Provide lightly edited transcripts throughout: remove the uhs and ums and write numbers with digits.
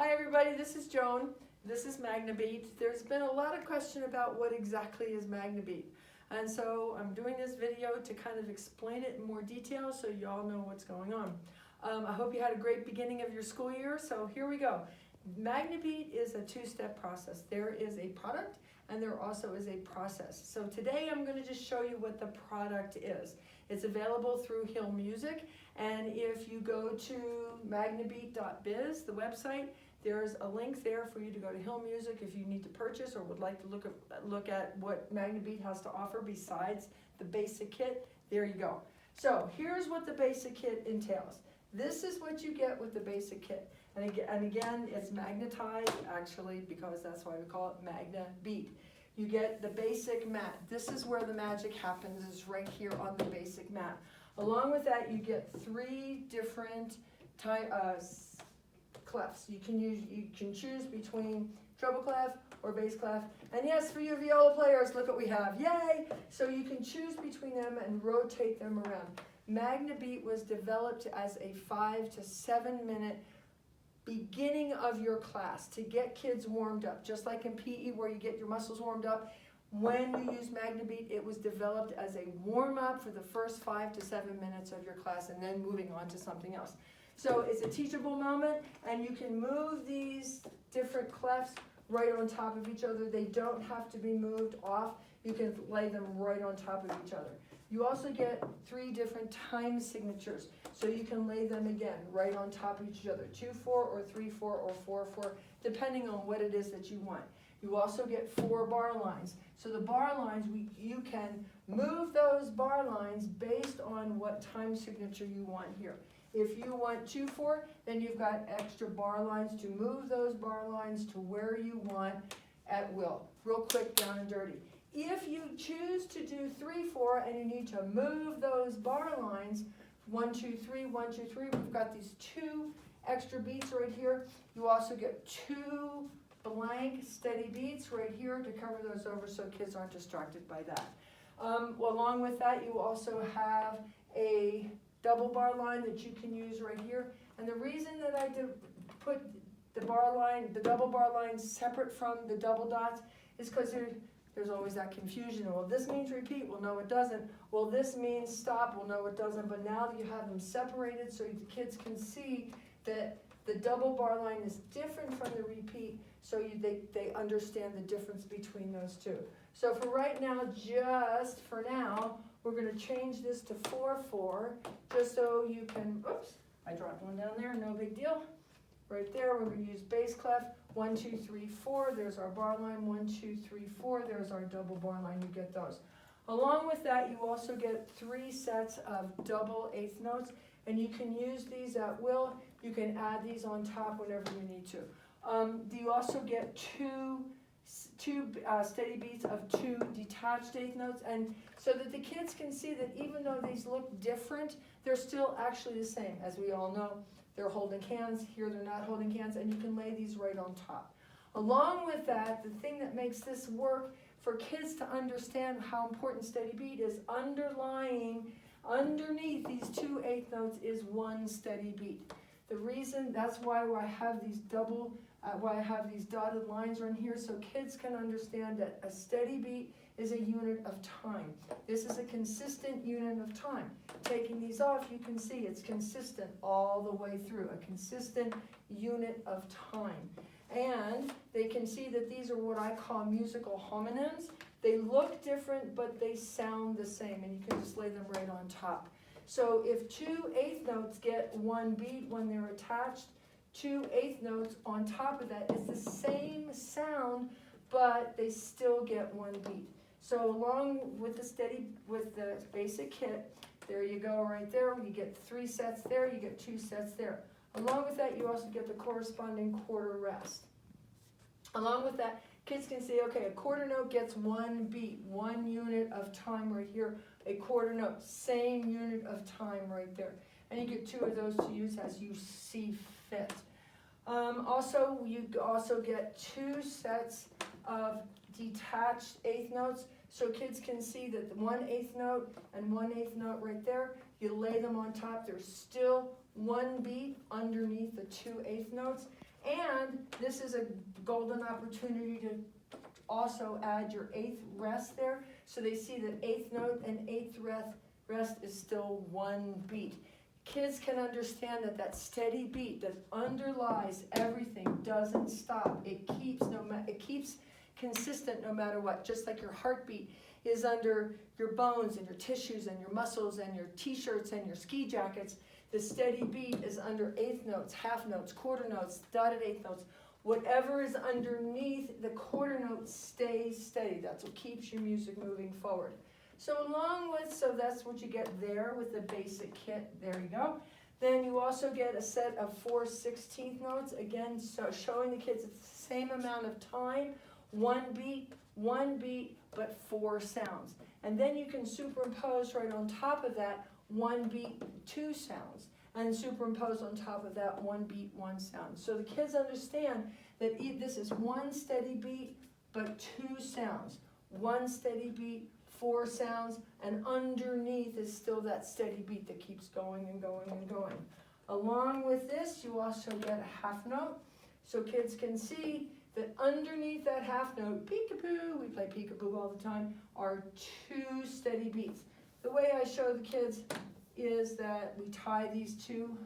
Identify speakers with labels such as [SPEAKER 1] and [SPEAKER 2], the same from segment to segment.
[SPEAKER 1] Hi everybody, this is Joan. This is MagnaBeat. There's been a lot of question about what exactly is MagnaBeat. And so I'm doing this video to kind of explain it in more detail so you all know what's going on. I hope you had a great beginning of your school year, so here we go. MagnaBeat is a two-step process. There is a product and there also is a process. So today I'm going to just show you what the product is. It's available through Hill Music, and if you go to magnabeat.biz, the website, there's a link there for you to go to Hill Music if you need to purchase or would like to look at what MagnaBeat has to offer besides the basic kit. There you go. So here's what the basic kit entails. This is what you get with the basic kit. And again, it's magnetized, actually, because that's why we call it MagnaBeat. You get the basic mat. This is where the magic happens, is right here on the basic mat. Along with that, you get 3 different clefs. You can choose between treble clef or bass clef. And yes, for you viola players, look what we have. Yay! So you can choose between them and rotate them around. MagnaBeat was developed as a 5 to 7 minute beginning of your class to get kids warmed up, just like in PE where you get your muscles warmed up. When you use MagnaBeat, it was developed as a warm-up for the first 5 to 7 minutes of your class and then moving on to something else. So it's a teachable moment, and you can move these different clefs right on top of each other. They don't have to be moved off. You can lay them right on top of each other. You also get 3 different time signatures, so you can lay them again right on top of each other, 2/4 or 3/4 or 4/4, depending on what it is that you want. You also get 4 bar lines. So the bar lines, you can move those bar lines based on what time signature you want here. If you want 2/4, then you've got extra bar lines to move those bar lines to where you want at will. Real quick, down and dirty. If you choose to do 3/4 and you need to move those bar lines, 1, 2, 3, 1, 2, 3, we've got these 2 extra beats right here. You also get 2 blank steady beats right here to cover those over so kids aren't distracted by that. Along with that, you also have a double bar line that you can use right here. And the reason that I put the double bar line separate from the double dots is because there's always that confusion. Well, this means repeat. Well, no, it doesn't. Well, this means stop. Well, no, it doesn't. But now that you have them separated so the kids can see that the double bar line is different from the repeat, so they understand the difference between those two. So for right now, just for now, we're going to change this to 4/4, just so you can, oops, I dropped one down there, no big deal. Right there, we're going to use bass clef, 1, 2, 3, 4, there's our bar line, 1, 2, 3, 4, there's our double bar line, you get those. Along with that, you also get 3 sets of double 1/8 notes, and you can use these at will. You can add these on top whenever you need to. You also get two steady beats of 2 detached 1/8 notes, and so that the kids can see that even though these look different, they're still actually the same. As we all know, they're holding hands. Here they're not holding hands, and you can lay these right on top. Along with that, the thing that makes this work for kids to understand how important steady beat is, underneath these 2 1/8 notes is 1 steady beat. The reason, that's why I have these dotted lines right here, so kids can understand that a steady beat is a unit of time. This is a consistent unit of time. Taking these off, you can see it's consistent all the way through, a consistent unit of time. And they can see that these are what I call musical homonyms. They look different, but they sound the same, and you can just lay them right on top. So if 2 1/8 notes get 1 beat when they're attached, 2 1/8 notes on top of that is the same sound, but they still get 1 beat. So along with the basic kit, there you go right there. You get 3 sets there, you get 2 sets there. Along with that, you also get the corresponding quarter rest. Along with that, kids can see, okay, a quarter note gets 1 beat, 1 unit of time right here. A quarter note, same unit of time right there. And you get 2 of those to use as you see fit. You also get 2 sets of detached 1/8 notes, so kids can see that the 1 1/8 note and 1 1/8 note right there, you lay them on top, there's still 1 beat underneath the 2 1/8 notes, And this is a golden opportunity to also add your 8th rest there. So they see that 8th note and 8th rest is still one beat. Kids can understand that that steady beat that underlies everything doesn't stop. It keeps consistent no matter what. Just like your heartbeat is under your bones and your tissues and your muscles and your t-shirts and your ski jackets, the steady beat is under 8th notes, half notes, quarter notes, dotted 8th notes. Whatever is underneath the quarter note stays steady. That's what keeps your music moving forward. So so that's what you get there with the basic kit. There you go. Then you also get a set of 4 16th notes. Again, so showing the kids it's the same amount of time, one beat, but 4 sounds. And then you can superimpose right on top of that 1 beat, 2 sounds. And superimpose on top of that 1 beat, 1 sound. So the kids understand that this is 1 steady beat, but 2 sounds. 1 steady beat, 4 sounds, and underneath is still that steady beat that keeps going and going and going. Along with this, you also get a half note, so kids can see that underneath that half note, peekaboo, we play peekaboo all the time, are 2 steady beats. The way I show the kids is that we tie these 2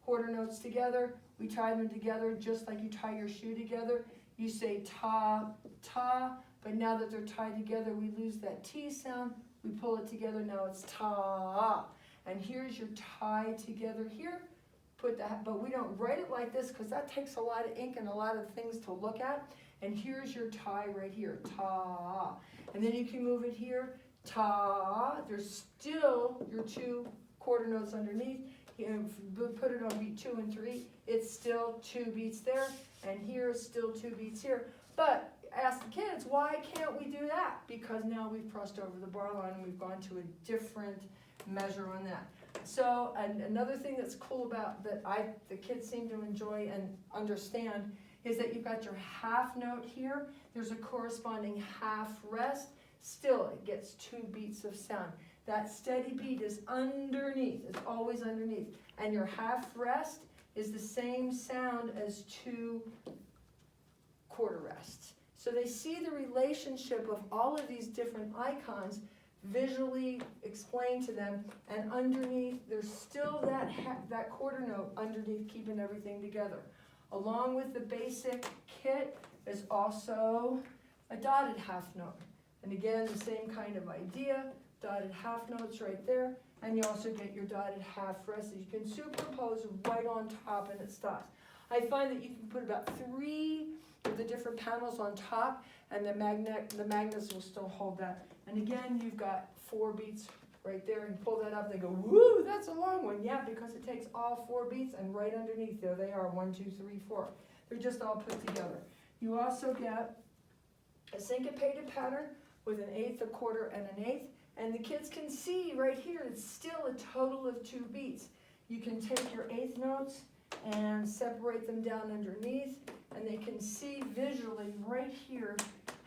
[SPEAKER 1] quarter notes together. We tie them together just like you tie your shoe together. You say ta, ta, but now that they're tied together, we lose that T sound. We pull it together, now it's ta. And here's your tie together here. But we don't write it like this because that takes a lot of ink and a lot of things to look at. And here's your tie right here, ta. And then you can move it here, ta. There's still your 2 quarter notes underneath. You put it on beat 2 and 3, it's still 2 beats there, and here is still 2 beats here. But ask the kids, why can't we do that? Because now we've crossed over the bar line and we've gone to a different measure on that. So another thing that's cool about that the kids seem to enjoy and understand is that you've got your half note here. There's a corresponding half rest. Still, it gets 2 beats of sound. That steady beat is underneath. It's always underneath. And your half rest is the same sound as 2 quarter rests. So they see the relationship of all of these different icons visually explained to them, and underneath there's still that quarter note underneath keeping everything together. Along with the basic kit is also a dotted half note. And again, the same kind of idea, dotted half notes right there, and you also get your dotted half rest that you can superimpose right on top and it stops. I find that you can put about 3 of the different panels on top, and the magnets will still hold that. And again, you've got 4 beats right there, and pull that up, and they go, woo, that's a long one. Yeah, because it takes all 4 beats, and right underneath, there they are, 1, 2, 3, 4. They're just all put together. You also get a syncopated pattern with an 1/8, a quarter, and an 1/8. And the kids can see right here, it's still a total of 2 beats. You can take your 1/8 notes and separate them down underneath, and they can see visually right here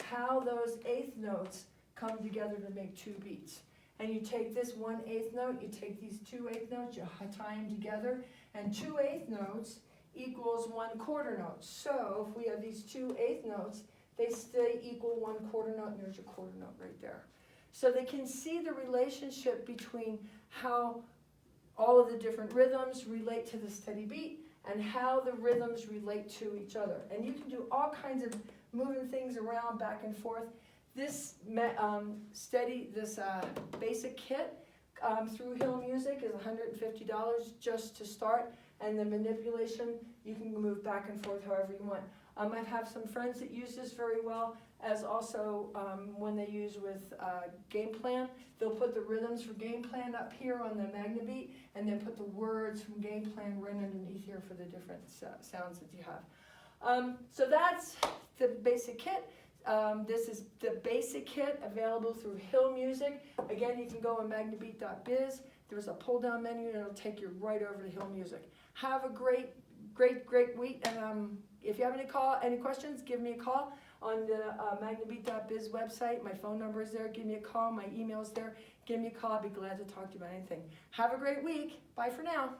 [SPEAKER 1] how those 1/8 notes come together to make 2 beats. And you take this 1/8 note, you take these 2 1/8 notes, you tie them together, and 2 1/8 notes equals 1 quarter note. So if we have these 2 1/8 notes, they stay equal 1 quarter note, and there's your quarter note right there. So they can see the relationship between how all of the different rhythms relate to the steady beat and how the rhythms relate to each other. And you can do all kinds of moving things around back and forth. This basic kit through Hill Music is $150 just to start, and the manipulation, you can move back and forth however you want. I have some friends that use this very well, as also when they use with Game Plan, they'll put the rhythms for Game Plan up here on the MagnaBeat, and then put the words from Game Plan right underneath here for the different sounds that you have. So that's the basic kit. This is the basic kit available through Hill Music. Again, you can go on MagnaBeat.biz. There's a pull-down menu, and it'll take you right over to Hill Music. Have a great week, and if you have any questions, give me a call on the MagnaBeat.biz website. My phone number is there. Give me a call. My email's there. Give me a call. I'd be glad to talk to you about anything. Have a great week. Bye for now.